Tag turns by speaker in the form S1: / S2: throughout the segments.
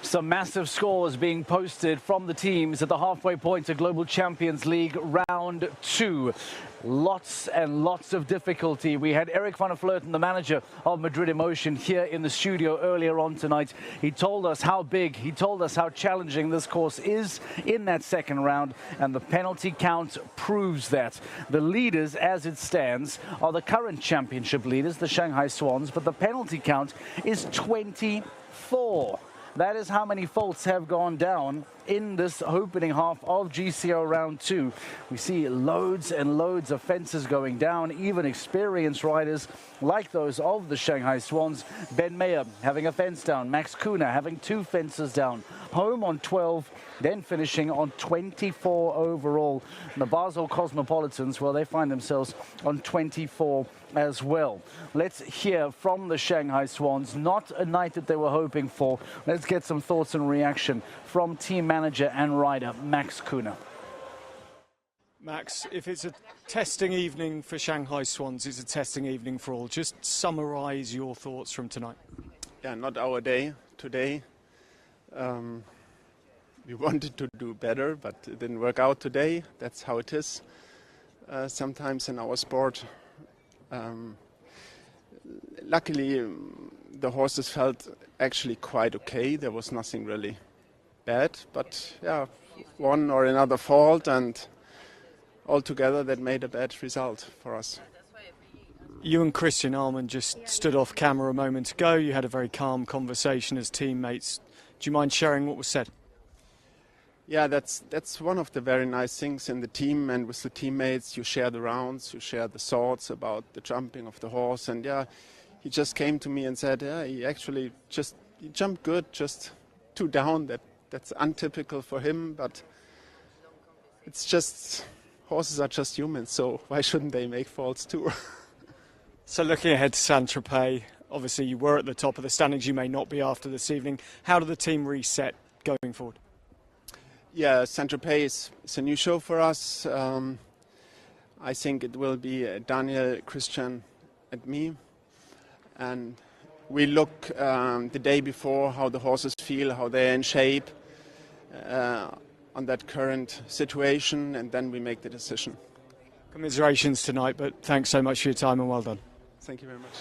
S1: Some massive scores being posted from the teams at the halfway point to Global Champions League Round 2. Lots and lots of difficulty. We had Eric van der Vleuten, the manager of Madrid Emotion, here in the studio earlier on tonight. He told us how big, he told us how challenging this course is in that second round, and the penalty count proves that. The leaders, as it stands, are the current championship leaders, the Shanghai Swans, but the penalty count is 24. That is how many faults have gone down in this opening half of GCL Round 2. We see loads and loads of fences going down, even experienced riders like those of the Shanghai Swans. Ben Mayer having a fence down, Max Kuna having 2 fences down, home on 12, then finishing on 24 overall. And the Basel Cosmopolitans, well, they find themselves on 24 as well. Let's hear from the Shanghai Swans. Not a night that they were hoping for. Let's get some thoughts and reaction from team manager and rider Max Kuna.
S2: Max, if it's a testing evening for Shanghai Swans, it's a testing evening for all. Just summarise your thoughts from tonight.
S3: Yeah, not our day today. We wanted to do better, but it didn't work out today. That's how it is sometimes in our sport. Luckily, the horses felt actually quite okay. There was nothing really bad, but yeah, one or another fault, and altogether that made a bad result for us.
S2: You and Christian Allman just stood off camera a moment ago. You had a very calm conversation as teammates. Do you mind sharing what was said?
S3: Yeah, that's one of the very nice things in the team, and with the teammates you share the rounds, you share the thoughts about the jumping of the horse. And yeah, he just came to me and said, yeah, he jumped good, just 2 down. That's untypical for him, but it's just, horses are just humans, so why shouldn't they make faults too?
S2: So looking ahead to Saint-Tropez, obviously you were at the top of the standings, you may not be after this evening. How did the team reset going forward?
S3: Yeah, Saint-Tropez is a new show for us. I think it will be Daniel, Christian and me. And we look the day before how the horses feel, how they're in shape on that current situation, and then we make the decision.
S2: Commiserations tonight, but thanks so much for your time and well done.
S3: Thank you very much.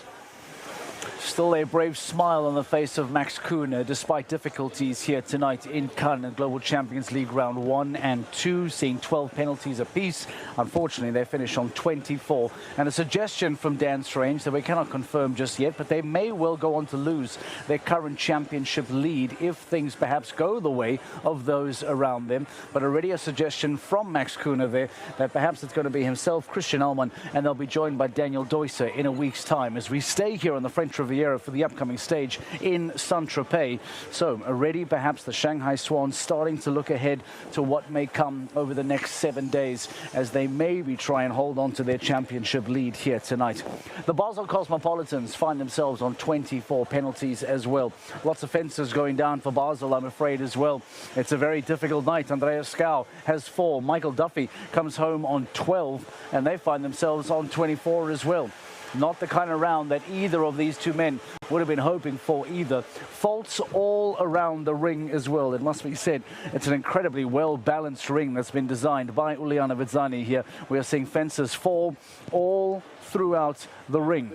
S1: Still a brave smile on the face of Max Kuna, despite difficulties here tonight in Cannes at Global Champions League Round 1 and 2, seeing 12 penalties apiece. Unfortunately, they finish on 24. And a suggestion from Dan Strange that we cannot confirm just yet, but they may well go on to lose their current championship lead if things perhaps go the way of those around them. But already a suggestion from Max Kuna there that perhaps it's going to be himself, Christian Allman, and they'll be joined by Daniel Deusser in a week's time as we stay here on the French Riviera for the upcoming stage in Saint-Tropez. So already perhaps the Shanghai Swans starting to look ahead to what may come over the next 7 days as they maybe try and hold on to their championship lead here tonight. The Basel Cosmopolitans find themselves on 24 penalties as well. Lots of fences going down for Basel, I'm afraid, as well. It's a very difficult night. Andreas Skau has 4. Michael Duffy comes home on 12, and they find themselves on 24 as well. Not the kind of round that either of these two men would have been hoping for either. Faults all around the ring as well. It must be said, it's an incredibly well-balanced ring that's been designed by Uliana Vizzani here. We are seeing fences fall all throughout the ring.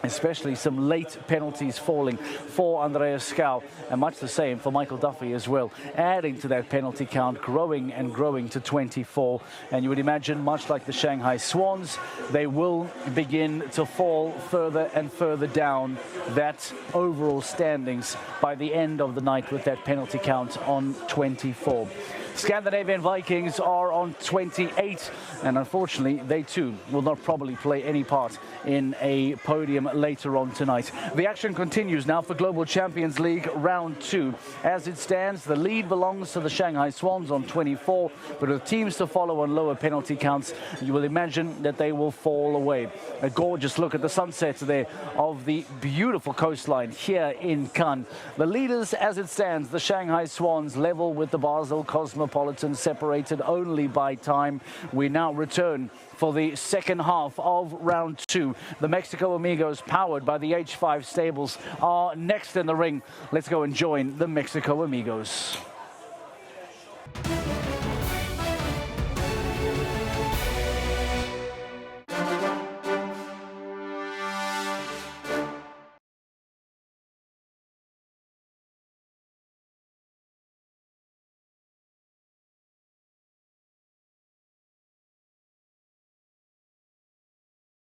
S1: Especially some late penalties falling for Andreas Skau, and much the same for Michael Duffy as well, adding to that penalty count, growing and growing to 24. And you would imagine, much like the Shanghai Swans, they will begin to fall further and further down that overall standings by the end of the night with that penalty count on 24. Scandinavian Vikings are on 28, and unfortunately they too will not probably play any part in a podium later on tonight. The action continues now for Global Champions League Round 2. As it stands, the lead belongs to the Shanghai Swans on 24, but with teams to follow on lower penalty counts, you will imagine that they will fall away. A gorgeous look at the sunset there of the beautiful coastline here in Cannes. The leaders, as it stands, the Shanghai Swans, level with the Basel Cosmopolitans. Cosmopolitan, separated only by time. We now return for the second half of round 2. The Mexico Amigos, powered by the H5 stables, are next in the ring. Let's go and join the Mexico Amigos.